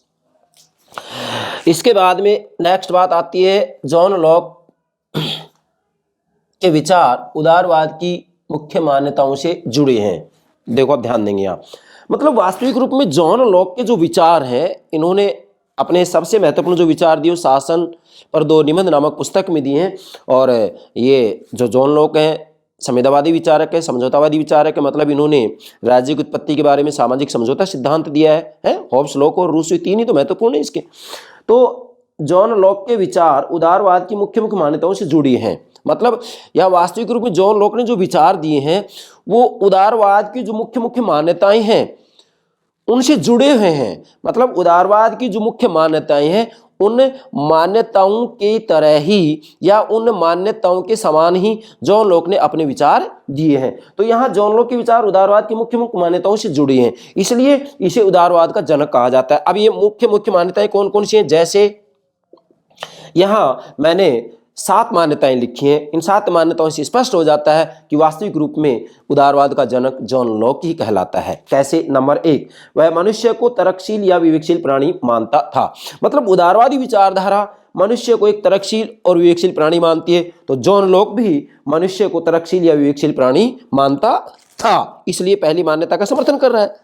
इसके बाद में नेक्स्ट बात आती है, जॉन लॉक के विचार उदारवाद की मुख्य मान्यताओं से जुड़े हैं। देखो आप ध्यान देंगे यहाँ, मतलब वास्तविक रूप में जॉन लॉक के जो विचार हैं, इन्होंने अपने सबसे महत्वपूर्ण जो विचार दिए शासन पर 2 निबंध नामक पुस्तक में दिए हैं। और ये जो जॉन लॉक हैं संविधावादी विचारक है, समझौतावादी विचारक है। मतलब इन्होंने राज्य की उत्पत्ति के बारे में सामाजिक समझौता सिद्धांत दिया है। हॉब्स, लॉक और रूसो, 3 ही तो महत्वपूर्ण है इसके। तो जॉन लॉक के विचार उदारवाद की मुख्य मान्यताओं से जुड़ी हैं। मतलब यह वास्तविक रूप में जॉन लॉक ने जो विचार दिए हैं वो उदारवाद की जो मुख्य मान्यताएं हैं उनसे जुड़े हुए हैं। मतलब उदारवाद की जो मुख्य मान्यताएं हैं उन मान्यताओं की तरह ही या उन मान्यताओं के समान ही जॉन लॉक ने अपने विचार दिए हैं। तो यहाँ जॉन लॉक के विचार उदारवाद की मुख्य मान्यताओं से जुड़े हैं, इसलिए इसे उदारवाद का जनक कहा जाता है। अब ये मुख्य मान्यताएं कौन कौन सी हैं? जैसे यहाँ मैंने 7 मान्यताएं लिखी हैं। इन 7 मान्यताओं से स्पष्ट हो जाता है कि वास्तविक रूप में उदारवाद का जनक जॉन लॉक ही कहलाता है। कैसे? नंबर 1, वह मनुष्य को तर्कशील या विवेकशील प्राणी मानता था। मतलब उदारवादी विचारधारा मनुष्य को एक तर्कशील और विवेकशील प्राणी मानती है, तो जॉन लॉक भी मनुष्य को तर्कशील या विवेकशील प्राणी मानता था, इसलिए पहली मान्यता का समर्थन कर रहा है।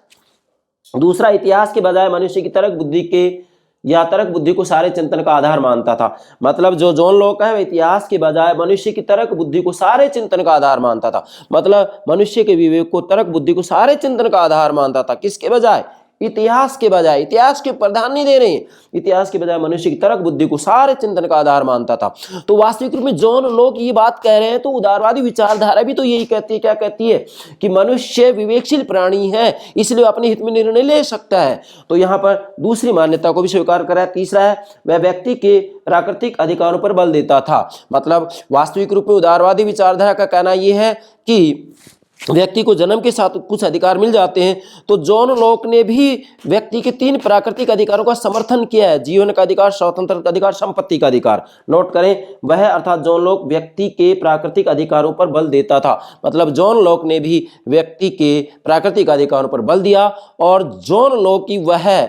दूसरा, इतिहास के बजाय मनुष्य की तर्क बुद्धि के या तर्क बुद्धि को सारे चिंतन का आधार मानता था। मतलब जो जॉन लॉक है वह इतिहास के बजाय मनुष्य की तर्क बुद्धि को सारे चिंतन का आधार मानता था। मतलब मनुष्य के विवेक को, तर्क बुद्धि को सारे चिंतन का आधार मानता था। किसके बजाय? इतिहास के बजाय। इतिहास के प्राधान्य नहीं दे रहे हैं, इतिहास के बजाय मनुष्य की तर्क बुद्धि को सारे चिंतन का आधार मानता था। तो वास्तविक रूप में जॉन लॉक ये बात कह रहे हैं तो उदारवादी विचारधारा भी तो यही कहती है। क्या कहती है? कि मनुष्य विवेकशील प्राणी है, इसलिए अपने हित में निर्णय ले सकता है। तो यहाँ पर दूसरी मान्यता को भी स्वीकार करा। तीसरा है, वह व्यक्ति के प्राकृतिक अधिकारों पर बल देता था। मतलब वास्तविक रूप में उदारवादी विचारधारा का कहना यह है कि व्यक्ति को जन्म के साथ कुछ अधिकार मिल जाते हैं। तो जॉन लॉक ने भी व्यक्ति के 3 प्राकृतिक अधिकारों का समर्थन किया है: जीवन का अधिकार, स्वतंत्रता का अधिकार, संपत्ति का अधिकार। नोट करें, वह अर्थात जॉन लॉक व्यक्ति के प्राकृतिक अधिकारों पर बल देता था। मतलब जॉन लॉक ने भी व्यक्ति के प्राकृतिक अधिकारों पर बल दिया। और जॉन लॉक की वह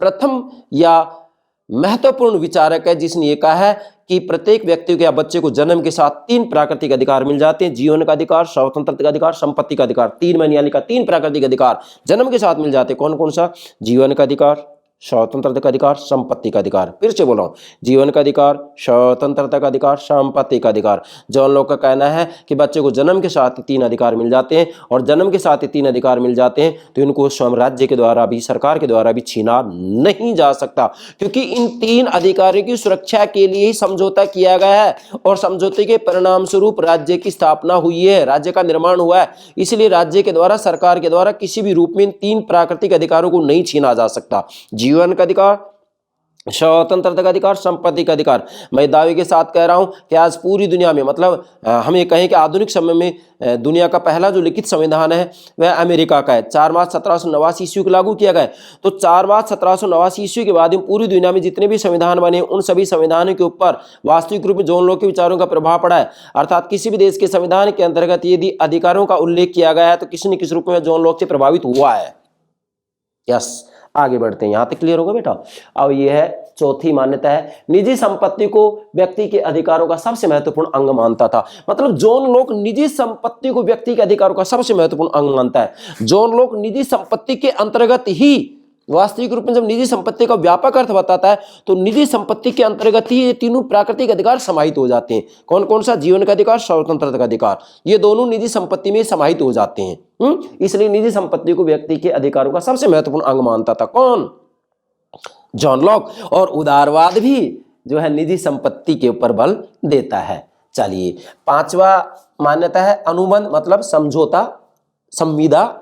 प्रथम या महत्वपूर्ण विचारक है जिसने ये कहा है कि प्रत्येक व्यक्ति को या बच्चे को जन्म के साथ 3 प्राकृतिक अधिकार मिल जाते हैं: जीवन का अधिकार, स्वतंत्रता का अधिकार, संपत्ति का अधिकार। 3 मैंने यानी का 3 प्राकृतिक अधिकार जन्म के साथ मिल जाते हैं। कौन कौन सा? जीवन का अधिकार, स्वतंत्रता का अधिकार, संपत्ति का अधिकार। फिर से बोल रहा हूं, जीवन का अधिकार, स्वतंत्रता का अधिकार, संपत्ति का अधिकार। जॉन लॉक का कहना है कि बच्चे को जन्म के साथ 3 अधिकार मिल जाते हैं, और जन्म के साथ 3 अधिकार मिल जाते हैं तो इनको स्वयं राज्य के द्वारा भी, सरकार के द्वारा भी छीना नहीं जा सकता, क्योंकि इन 3 अधिकारों की सुरक्षा के लिए ही समझौता किया गया है और समझौते के परिणाम स्वरूप राज्य की स्थापना हुई है, राज्य का निर्माण हुआ है। इसलिए राज्य के द्वारा, सरकार के द्वारा किसी भी रूप में इन 3 प्राकृतिक अधिकारों को नहीं छीना जा सकता: जीवन का अधिकार, स्वतंत्रता का अधिकार, संपत्ति का अधिकार। मैं दावे के साथ कह रहा हूं कि आज पूरी दुनिया में, मतलब हम ये कहें कि आधुनिक समय में दुनिया का पहला जो लिखित संविधान है वह अमेरिका का है। 4 मार्च 1789 ईस्वी को लागू किया गया। तो 4 मार्च 1789 ईस्वी के बाद पूरी दुनिया में जितने भी संविधान बने, उन सभी संविधानों के ऊपर वास्तविक रूप में जॉन लॉक के विचारों का प्रभाव पड़ा है। अर्थात किसी भी देश के संविधान के अंतर्गत यदि अधिकारों का उल्लेख किया गया है तो किसी न किसी रूप में जॉन लॉक से प्रभावित हुआ है। यस, आगे बढ़ते हैं। यहां तक क्लियर होगा बेटा? अब यह है चौथी मान्यता है, निजी संपत्ति को व्यक्ति के अधिकारों का सबसे महत्वपूर्ण अंग मानता था। मतलब जॉन लॉक निजी संपत्ति को व्यक्ति के अधिकारों का सबसे महत्वपूर्ण अंग मानता है। जॉन लॉक निजी संपत्ति के अंतर्गत ही, वास्तविक रूप में जब निजी संपत्ति का व्यापक अर्थ बताता है तो निजी संपत्ति के अंतर्गत ही ये 3 प्राकृतिक अधिकार समाहित हो जाते हैं। कौन कौन सा? जीवन का अधिकार, स्वतंत्रता का अधिकार। ये दोनों निजी संपत्ति में समाहित हो जाते हैं। इसलिए निजी संपत्ति को व्यक्ति के अधिकारों का सबसे महत्वपूर्ण अंग मानता था। कौन? John Locke. और उदारवाद भी जो है निजी संपत्ति के ऊपर बल देता है। चलिए, 5वां मान्यता है अनुबंध, मतलब समझौता, संविदा।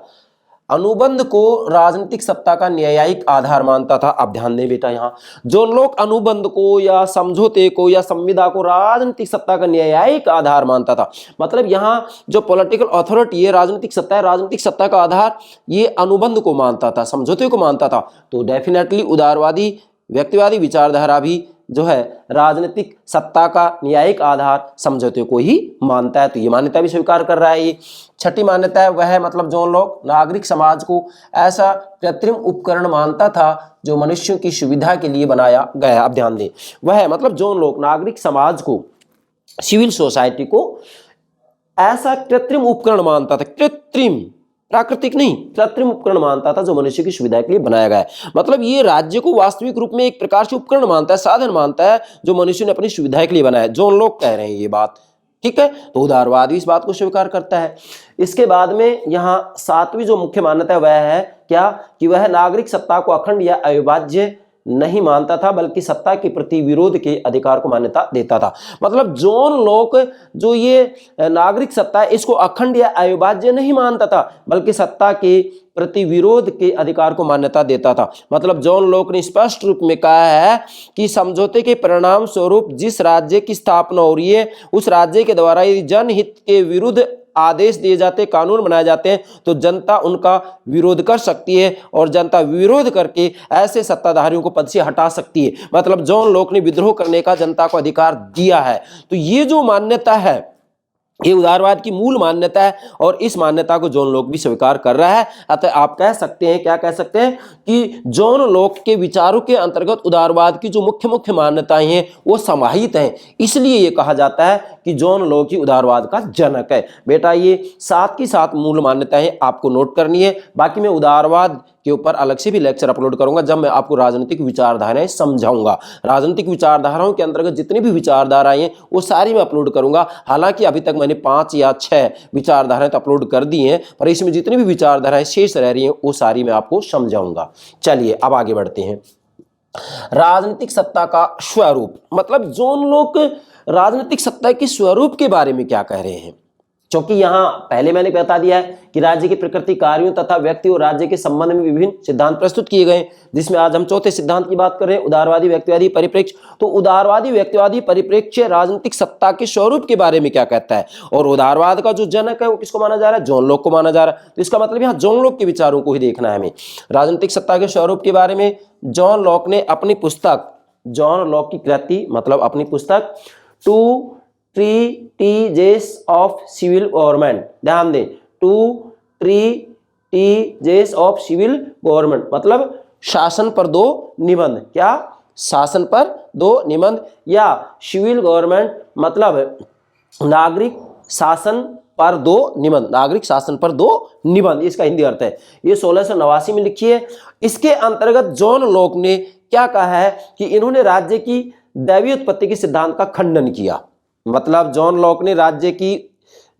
अनुबंध को राजनीतिक सत्ता का न्यायिक आधार मानता था। अब ध्यान दें बेटा, यहाँ जॉन लॉक अनुबंध को या समझौते को या संविदा को राजनीतिक सत्ता का न्यायिक आधार मानता था। मतलब यहाँ जो पॉलिटिकल अथॉरिटी है, राजनीतिक सत्ता है, राजनीतिक सत्ता का आधार ये अनुबंध को मानता था, समझौते को मानता था। तो डेफिनेटली उदारवादी व्यक्तिवादी विचारधारा भी जो है राजनीतिक सत्ता का न्यायिक आधार समझौते को ही मानता है। तो ये मान्यता भी स्वीकार कर रहा है। ये 6ठी मान्यता है, वह मतलब जॉन लॉक नागरिक समाज को ऐसा कृत्रिम उपकरण मानता था जो मनुष्यों की सुविधा के लिए बनाया गया। अब ध्यान दें, वह मतलब जॉन लॉक नागरिक समाज को, सिविल सोसाइटी को ऐसा कृत्रिम उपकरण मानता था। कृत्रिम, प्राकृतिक नहीं, कृत्रिम उपकरण मानता था जो मनुष्य की सुविधा के लिए बनाया गया है। मतलब ये राज्य को वास्तविक रूप में एक प्रकार से उपकरण मानता है, साधन मानता है जो मनुष्य ने अपनी सुविधा के लिए बनाया है। जॉन लॉक कह रहे हैं ये बात, ठीक है। तो उदारवाद भी इस बात को स्वीकार करता है। इसके बाद में यहाँ 7वीं जो मुख्य मान्यता है वह है क्या, कि वह नागरिक सत्ता को अखंड या अविभाज्य नहीं मानता था, बल्कि सत्ता के प्रति विरोध के अधिकार को मान्यता देता था। मतलब जॉन लॉक जो ये नागरिक सत्ता है इसको अखंड या अविभाज्य नहीं मानता था, बल्कि सत्ता के प्रति विरोध के अधिकार को मान्यता देता था। मतलब जॉन लॉक ने स्पष्ट रूप में कहा है कि समझौते के परिणाम स्वरूप जिस राज्य की स्थापना हो रही है उस राज्य के द्वारा यदि जनहित के विरुद्ध आदेश दिए जाते, कानून बनाए जाते हैं, तो जनता उनका विरोध कर सकती है और जनता विरोध करके ऐसे सत्ताधारियों को पद से हटा सकती है। मतलब जॉन लॉक ने विद्रोह करने का जनता को अधिकार दिया है। तो ये जो मान्यता है ये उदारवाद की मूल मान्यता है और इस मान्यता को जॉन लॉक भी स्वीकार कर रहा है। अतः आप कह सकते हैं, क्या कह सकते हैं, कि जॉन लॉक के विचारों के अंतर्गत उदारवाद की जो मुख्य मुख्य मान्यताएं हैं वो समाहित हैं। इसलिए ये कहा जाता है कि जॉन लॉक ही उदारवाद का जनक है। बेटा ये साथ की साथ मूल मान्यताएं आपको नोट करनी है। बाकी मैं उदारवाद के ऊपर अलग से भी लेक्चर अपलोड करूंगा जब मैं आपको राजनीतिक विचारधाराएं समझाऊंगा। राजनीतिक विचारधाराओं के अंतर्गत जितनी भी विचारधाराएं हैं वो सारी मैं अपलोड करूंगा। हालांकि अभी तक मैंने 5 या 6 विचारधाराएं तो अपलोड कर दी हैं, पर इसमें जितनी भी विचारधाराएं शेष रह रही हैं वो सारी मैं आपको समझाऊंगा। चलिए अब आगे बढ़ते हैं। राजनीतिक सत्ता का स्वरूप, मतलब जॉन लॉक राजनीतिक सत्ता के स्वरूप के बारे में क्या कह रहे हैं, क्योंकि यहां पहले मैंने बता दिया है कि राज्य की प्रकृति, कार्यों तथा व्यक्ति और राज्य के संबंध में विभिन्न सिद्धांत प्रस्तुत किए गए, जिसमें आज हम चौथे सिद्धांत की बात कर रहे हैं, उदारवादी व्यक्तिवादी परिप्रेक्ष्य। तो उदारवादी व्यक्तिवादी परिप्रेक्ष्य राजनीतिक सत्ता के स्वरूप के बारे में क्या कहता है, और उदारवाद का जो जनक है वो किसको माना जा रहा है, जॉन लॉक को माना जा रहा है। तो इसका मतलब यहाँ जॉन लॉक के विचारों को ही देखना है हमें। राजनीतिक सत्ता के स्वरूप के बारे में जॉन लॉक ने अपनी पुस्तक, जॉन लॉक की कृति मतलब अपनी पुस्तक टू ट्रीटीजेस ऑफ सिविल गवर्नमेंट, ध्यान दें, टू ट्रीटीजेस ऑफ सिविल गवर्नमेंट मतलब शासन पर 2 निबंध, क्या, शासन पर 2 निबंध, या सिविल गवर्नमेंट मतलब नागरिक शासन पर 2 निबंध, नागरिक शासन पर 2 निबंध, इसका हिंदी अर्थ है। ये 1689 में लिखी है। इसके अंतर्गत जॉन लॉक ने क्या कहा है कि इन्होंने राज्य की दैवीय उत्पत्ति के सिद्धांत का खंडन किया। मतलब जॉन लॉक ने राज्य की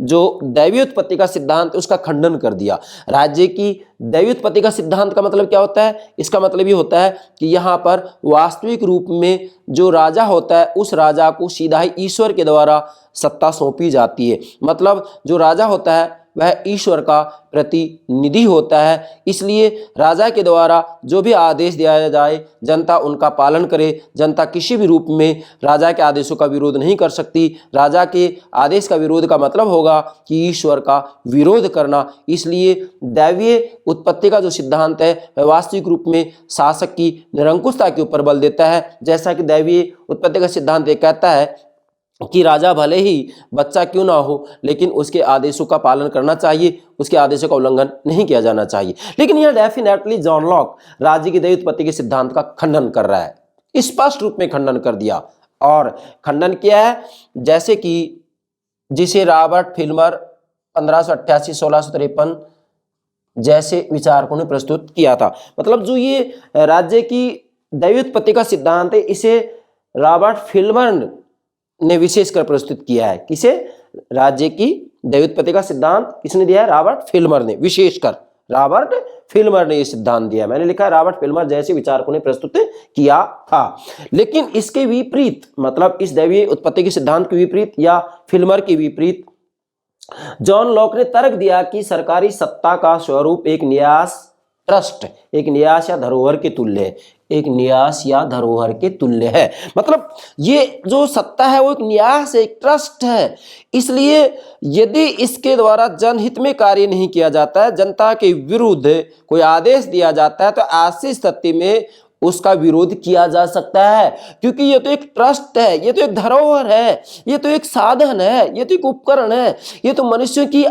जो दैवीय उत्पत्ति का सिद्धांत उसका खंडन कर दिया। राज्य की दैवीय उत्पत्ति का सिद्धांत का मतलब क्या होता है, इसका मतलब ये होता है कि यहाँ पर वास्तविक रूप में जो राजा होता है उस राजा को सीधा ही ईश्वर के द्वारा सत्ता सौंपी जाती है। मतलब जो राजा होता है वह ईश्वर का प्रतिनिधि होता है, इसलिए राजा के द्वारा जो भी आदेश दिया जाए जनता उनका पालन करे। जनता किसी भी रूप में राजा के आदेशों का विरोध नहीं कर सकती। राजा के आदेश का विरोध का मतलब होगा कि ईश्वर का विरोध करना। इसलिए दैवीय उत्पत्ति का जो सिद्धांत है वह वास्तविक रूप में शासक की निरंकुशता के ऊपर बल देता है। जैसा कि दैवीय उत्पत्ति का सिद्धांत ये कहता है कि राजा भले ही बच्चा क्यों ना हो लेकिन उसके आदेशों का पालन करना चाहिए, उसके आदेशों का उल्लंघन नहीं किया जाना चाहिए। लेकिन यह डेफिनेटली जॉन लॉक राज्य की दैवीय उत्पत्ति के सिद्धांत का खंडन कर रहा है, स्पष्ट रूप में खंडन कर दिया। और खंडन किया है जैसे कि जिसे रॉबर्ट फिल्मर 1588-1653 जैसे विचारकों ने प्रस्तुत किया था। मतलब जो ये राज्य की दैवीय उत्पत्ति का सिद्धांत है इसे रॉबर्ट फिल्मर ने विशेषकर प्रस्तुत किया है। किसे, राज्य की दैवीय उत्पत्ति का सिद्धांत किसने दिया है, रॉबर्ट फिल्मर ने, विशेषकर रॉबर्ट फिल्मर ने यह सिद्धांत दिया। मैंने लिखा है रॉबर्ट फिल्मर जैसे विचारकों ने प्रस्तुत किया था। लेकिन इसके विपरीत, मतलब इस दैवीय उत्पत्ति के सिद्धांत के विपरीत या फिल्मर के विपरीत जॉन लॉक ने तर्क दिया कि सरकारी सत्ता का स्वरूप एक न्यास ट्रस्ट, एक न्यास या धरोहर के तुल्य है, एक न्यास या धरोहर के तुल्य है। मतलब ये जो सत्ता है वो एक न्यास है, एक ट्रस्ट है। इसलिए यदि इसके द्वारा जनहित में कार्य नहीं किया जाता है, जनता के विरुद्ध कोई आदेश दिया जाता है, तो ऐसी स्थिति में उसका विरोध किया जा सकता है। क्योंकि ये तो एक ट्रस्ट है, ये तो एक धरोहर है, ये तो एक साधन है, ये तो एक उपकरण है, ये तो मनुष्य की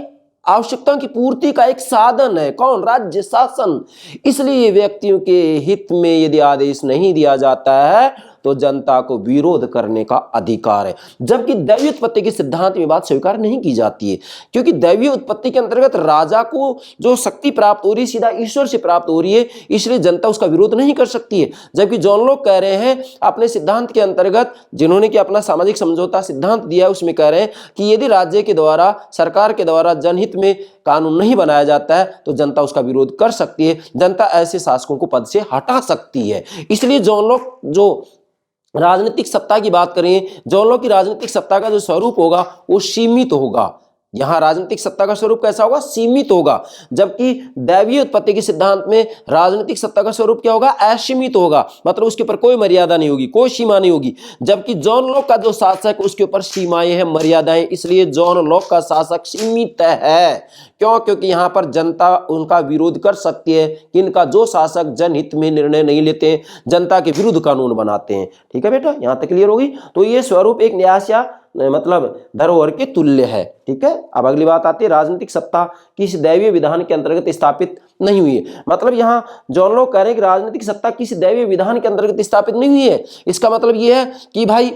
आवश्यकताओं की पूर्ति का एक साधन है। कौन, राज्य शासन। इसलिए व्यक्तियों के हित में यदि आदेश नहीं दिया जाता है तो जनता को विरोध करने का अधिकार है। जबकि दैवीय उत्पत्ति के सिद्धांत में बात स्वीकार नहीं की जाती है, क्योंकि दैवीय उत्पत्ति के अंतर्गत राजा को जो शक्ति प्राप्त हो रही है सीधा ईश्वर से प्राप्त हो रही है, इसलिए जनता उसका विरोध नहीं कर सकती है। जबकि जॉन लॉक कह रहे हैं अपने सिद्धांत के अंतर्गत, जिन्होंने कि अपना सामाजिक समझौता सिद्धांत दिया है, उसमें कह रहे हैं कि यदि राज्य के द्वारा, सरकार के द्वारा जनहित में कानून नहीं बनाया जाता है तो जनता उसका विरोध कर सकती है, जनता ऐसे शासकों को पद से हटा सकती है। इसलिए जॉन लॉक जो राजनीतिक सत्ता की बात करें, जॉन लॉक की राजनीतिक सत्ता का जो स्वरूप होगा वो सीमित होगा। यहां राजनीतिक सत्ता का स्वरूप कैसा होगा, सीमित होगा। जबकि दैवीय उत्पत्ति के सिद्धांत में राजनीतिक सत्ता का स्वरूप क्या होगा, असीमित होगा। मतलब उसके ऊपर कोई मर्यादा नहीं होगी, कोई सीमा नहीं होगी। जबकि जॉन लॉक का जो शासक उसके ऊपर सीमाएं हैं, मर्यादाएं, इसलिए जॉन लॉक का शासक सीमित है। क्यों, क्योंकि यहां पर जनता उनका विरोध कर सकती है कि इनका जो शासक जनहित में निर्णय नहीं लेते हैं, जनता के विरुद्ध कानून बनाते हैं। ठीक है बेटा, यहां तक क्लियर होगी। तो ये स्वरूप एक न्यास या मतलब धरोहर के तुल्य है। ठीक है, अब अगली बात आती है, राजनीतिक सत्ता किसी दैवीय विधान के अंतर्गत स्थापित नहीं हुई है। मतलब यहां जॉन लॉक कह रहे हैं कि राजनीतिक सत्ता किसी दैवीय विधान के अंतर्गत स्थापित नहीं हुई है। इसका मतलब यह है कि भाई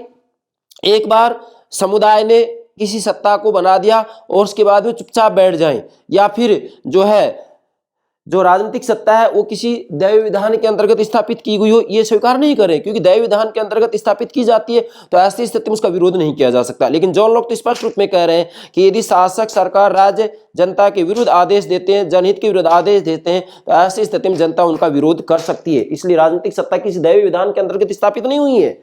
एक बार समुदाय ने किसी सत्ता को बना दिया और उसके बाद में चुपचाप बैठ जाएं, या फिर जो है जो राजनीतिक सत्ता है वो किसी दैव विधान के अंतर्गत स्थापित की गई हो, ये स्वीकार नहीं करें, क्योंकि दैव विधान के अंतर्गत स्थापित की जाती है तो ऐसी स्थिति में उसका विरोध नहीं किया जा सकता। लेकिन जॉन लॉक तो स्पष्ट रूप में कह रहे हैं कि यदि शासक सरकार राज्य जनता के विरुद्ध आदेश देते हैं, जनहित के विरुद्ध आदेश देते हैं, तो ऐसी स्थिति में जनता उनका विरोध कर सकती है। इसलिए राजनीतिक सत्ता किसी दैव विधान के अंतर्गत स्थापित नहीं हुई है,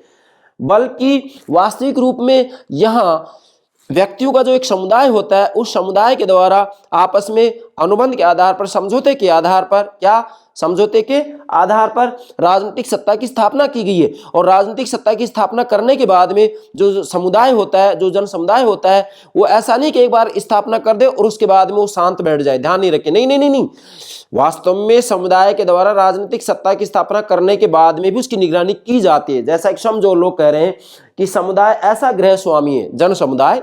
बल्कि वास्तविक रूप में यहाँ व्यक्तियों का जो एक समुदाय होता है, उस समुदाय के द्वारा आपस में अनुबंध के आधार पर, समझौते के आधार पर, क्या समझौते के आधार पर राजनीतिक सत्ता की स्थापना की गई है। और राजनीतिक सत्ता की स्थापना करने के बाद में जो समुदाय होता है, जो जन समुदाय होता है, वो ऐसा नहीं कि एक बार स्थापना कर दे और उसके बाद में वो शांत बैठ जाए, ध्यान नहीं रखे, नहीं नहीं नहीं नहीं, वास्तव में समुदाय के द्वारा राजनीतिक सत्ता की स्थापना करने के बाद में भी उसकी निगरानी की जाती है। जैसा कि जो लोग कह रहे हैं कि समुदाय ऐसा गृह स्वामी है, जन समुदाय,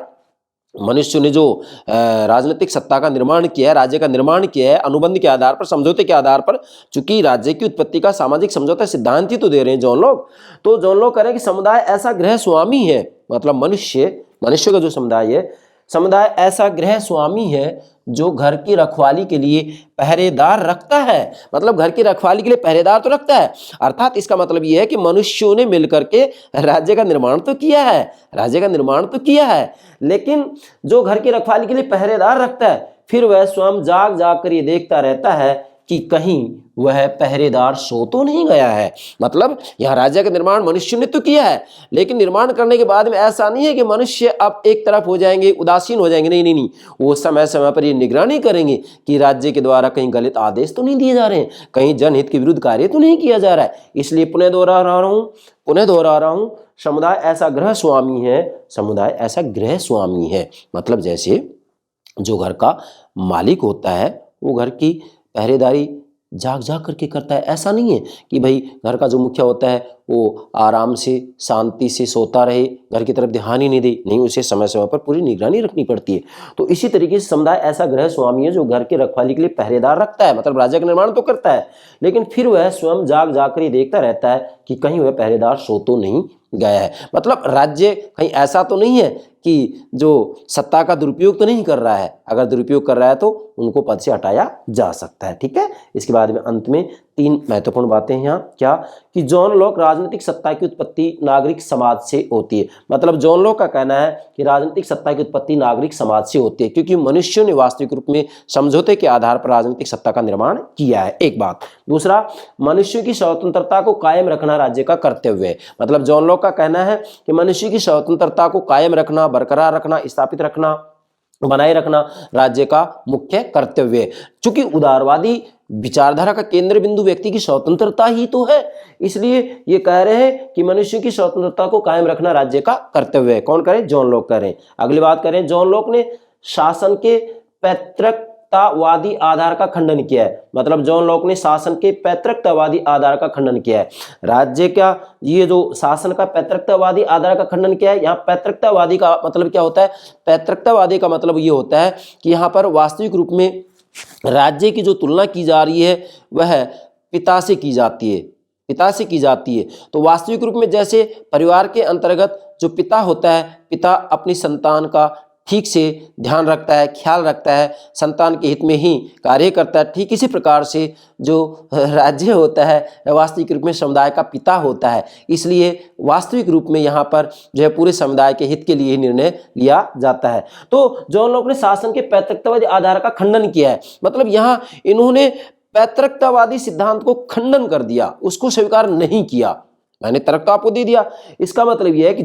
मनुष्य ने जो राजनीतिक सत्ता का निर्माण किया है, राज्य का निर्माण किया है अनुबंध के आधार पर, समझौते के आधार पर, चूंकि राज्य की उत्पत्ति का सामाजिक समझौता सिद्धांत ही तो दे रहे हैं जॉन लॉक। तो जॉन लॉक कह रहे हैं कि समुदाय ऐसा गृह स्वामी है, मतलब मनुष्य का जो समुदाय है, समुदाय ऐसा गृह स्वामी है जो घर की रखवाली के लिए पहरेदार रखता है। मतलब घर की रखवाली के लिए पहरेदार तो रखता है, अर्थात इसका मतलब यह है कि मनुष्यों ने मिलकर के राज्य का निर्माण तो किया है, राज्य का निर्माण तो किया है, लेकिन जो घर की रखवाली के लिए पहरेदार रखता है, फिर वह स्वयं जाग जाग कर ये देखता रहता है कि कहीं वह पहरेदार सो तो नहीं गया है। मतलब यह राज्य का निर्माण मनुष्य ने तो किया है, लेकिन निर्माण करने के बाद में ऐसा नहीं है कि मनुष्य अब एक तरफ हो जाएंगे, उदासीन हो जाएंगे, नहीं नहीं नहीं, वो समय समय पर ये निगरानी करेंगे कि राज्य के द्वारा कहीं गलत आदेश तो नहीं दिए जा रहे हैं, कहीं जनहित के विरुद्ध कार्य तो नहीं किया जा रहा है। इसलिए पुनः दोहरा रहा हूं, समुदाय ऐसा गृह स्वामी है, समुदाय ऐसा गृह स्वामी है। मतलब जैसे जो घर का मालिक होता है वो घर की पहरेदारी जाग जाग करके करता है। ऐसा नहीं है कि भाई घर का जो मुखिया होता है वो आराम से शांति से सोता रहे, घर की तरफ ध्यान ही नहीं दे, नहीं, उसे समय समय पर पूरी निगरानी रखनी पड़ती है। तो इसी तरीके से समुदाय ऐसा गृह स्वामी है जो घर की रखवाली के लिए पहरेदार रखता है, मतलब राज्य का निर्माण तो करता है, लेकिन फिर वह स्वयं जाग जाग कर ही देखता रहता है कि कहीं वह पहरेदार सो तो नहीं गया है। मतलब राज्य कहीं ऐसा तो नहीं है कि जो सत्ता का दुरुपयोग तो नहीं कर रहा है, अगर दुरुपयोग कर रहा है तो उनको पद से हटाया जा सकता है। ठीक है, इसके बाद में अंत में 3 महत्वपूर्ण बातें हैं यहाँ, क्या कि जॉन लॉक राजनीतिक सत्ता की उत्पत्ति नागरिक समाज से होती है। मतलब जॉन लॉक का कहना है कि राजनीतिक सत्ता की उत्पत्ति नागरिक समाज से होती है, क्योंकि मनुष्यों ने वास्तविक रूप में समझौते के आधार पर राजनीतिक सत्ता का निर्माण किया है, एक बात। दूसरा, मनुष्य की स्वतंत्रता को कायम रखना राज्य का कर्तव्य है। मतलब जॉन लॉक का कहना है कि मनुष्य की स्वतंत्रता को कायम रखना, बरकरार रखना, स्थापित रखना, बनाए रखना राज्य का मुख्य कर्तव्य है। चूंकि उदारवादी विचारधारा का केंद्र बिंदु व्यक्ति की स्वतंत्रता ही तो है, इसलिए ये कह रहे हैं कि मनुष्य की स्वतंत्रता को कायम रखना राज्य का कर्तव्य है। कौन करे? जॉन लॉक कह रहे हैं। अगली बात करें, जॉन लॉक ने शासन के पैतृकतावादी आधार का खंडन किया है। मतलब जॉन लॉक ने शासन के पैतृकतावादी आधार का खंडन किया है। राज्य का ये जो शासन का पैतृकतावादी आधार का खंडन किया है, यहाँ पैतृकतावादी का मतलब क्या होता है? पैतृकतावादी का मतलब ये होता है कि यहाँ पर वास्तविक रूप में राज्य की जो तुलना की जा रही है वह पिता से की जाती है, पिता से की जाती है। तो वास्तविक रूप में जैसे परिवार के अंतर्गत जो पिता होता है, पिता अपनी संतान का ठीक से ध्यान रखता है, ख्याल रखता है, संतान के हित में ही कार्य करता है, ठीक इसी प्रकार से जो राज्य होता है वास्तविक रूप में समुदाय का पिता होता है। इसलिए वास्तविक रूप में यहाँ पर जो है पूरे समुदाय के हित के लिए ही निर्णय लिया जाता है। तो जॉन लॉक ने शासन के पैतृकतावादी आधार का खंडन किया है। मतलब यहाँ इन्होंने पैतृकतावादी सिद्धांत को खंडन कर दिया, उसको स्वीकार नहीं किया। मैंने तर्क आपको दे दिया। इसका मतलब यह है कि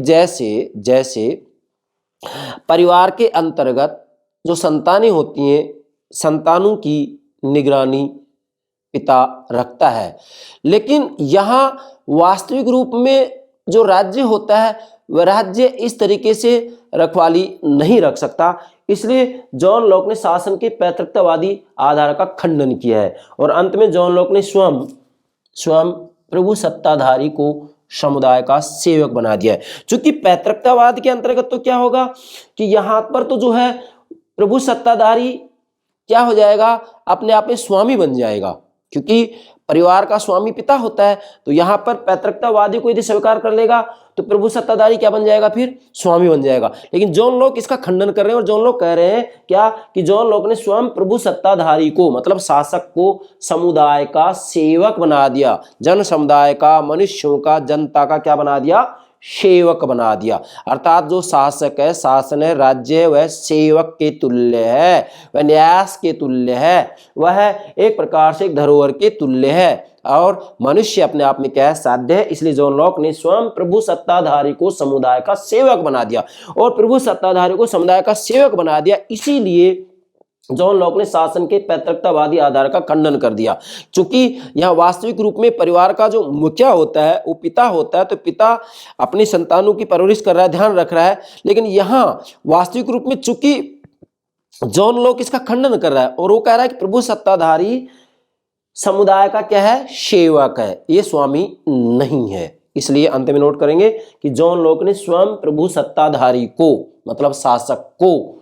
जैसे परिवार के अंतर्गत जो संतानें होती हैं, संतानों की निगरानी पिता रखता है, लेकिन यहाँ वास्तविक रूप में जो राज्य होता है वह राज्य इस तरीके से रखवाली नहीं रख सकता। इसलिए जॉन लॉक ने शासन के पैतृकतावादी आधार का खंडन किया है। और अंत में जॉन लॉक ने स्वयं प्रभु सत्ताधारी को समुदाय का सेवक बना दिया है। क्योंकि पैतृकतावाद के अंतर्गत तो क्या होगा कि यहाँ पर तो जो है प्रभु सत्ताधारी क्या हो जाएगा? अपने आप में स्वामी बन जाएगा। क्योंकि परिवार का स्वामी पिता होता है। तो यहाँ पर पैतृकतावादी को यदि स्वीकार कर लेगा तो प्रभु सत्ताधारी क्या बन जाएगा, फिर स्वामी बन जाएगा। लेकिन जॉन लॉक इसका खंडन कर रहे हैं और जॉन लॉक कह रहे हैं क्या कि जॉन लॉक ने स्वयं प्रभु सत्ताधारी को मतलब शासक को समुदाय का सेवक बना दिया, जन समुदाय का, मनुष्यों का, जनता का क्या बना दिया, सेवक बना दिया। अर्थात जो शासक है, शासन है, राज्य है, वह सेवक के तुल्य है, वह न्यास के तुल्य है, वह एक प्रकार से एक धरोहर के तुल्य है। और मनुष्य अपने आप में क्या है, साध्य है। इसलिए जॉन लॉक ने स्वयं प्रभु सत्ताधारी को समुदाय का सेवक बना दिया और प्रभु सत्ताधारी को समुदाय का सेवक बना दिया। इसीलिए जॉन लॉक ने शासन के पैतृकतावादी आधार का खंडन कर दिया। चूंकि यह वास्तविक रूप में परिवार का जो मुखिया होता है वो पिता होता है, तो पिता अपनी संतानों की परवरिश कर रहा है, ध्यान रख रहा है। लेकिन यहाँ वास्तविक रूप में चूंकि जॉन लॉक इसका खंडन कर रहा है और वो कह रहा है कि प्रभु सत्ताधारी समुदाय का क्या है, सेवक है, ये स्वामी नहीं है। इसलिए अंत में नोट करेंगे कि जॉन लॉक ने स्वयं प्रभु सत्ताधारी को मतलब शासक को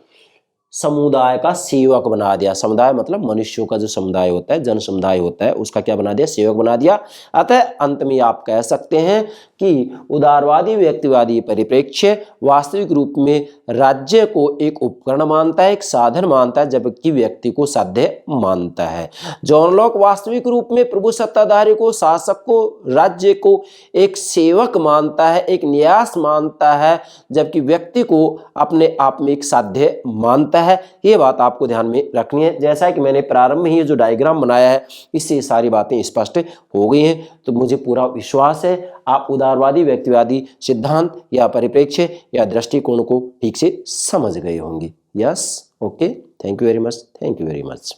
समुदाय का सेवक बना दिया। समुदाय मतलब मनुष्यों का जो समुदाय होता है, जन समुदाय होता है, उसका क्या बना दिया, सेवक बना दिया। अतः अंत में आप कह सकते हैं कि उदारवादी व्यक्तिवादी परिप्रेक्ष्य वास्तविक रूप में राज्य को एक उपकरण मानता है, एक साधन मानता है, जबकि व्यक्ति को साध्य मानता है। जॉन लॉक वास्तविक रूप में प्रभु सत्ताधारी को, शासक को, राज्य को एक सेवक मानता है, एक न्यास मानता है, जबकि व्यक्ति को अपने आप में एक साध्य मानता है। ये बात आपको ध्यान में रखनी है। जैसा कि मैंने प्रारंभ में ही जो डायग्राम बनाया है, इससे सारी बातें स्पष्ट हो गई हैं। तो मुझे पूरा विश्वास है आप उदारवादी व्यक्तिवादी सिद्धांत या परिप्रेक्ष्य या दृष्टिकोण को ठीक से समझ गए होंगे। Yes, okay, thank you very much, thank you very much.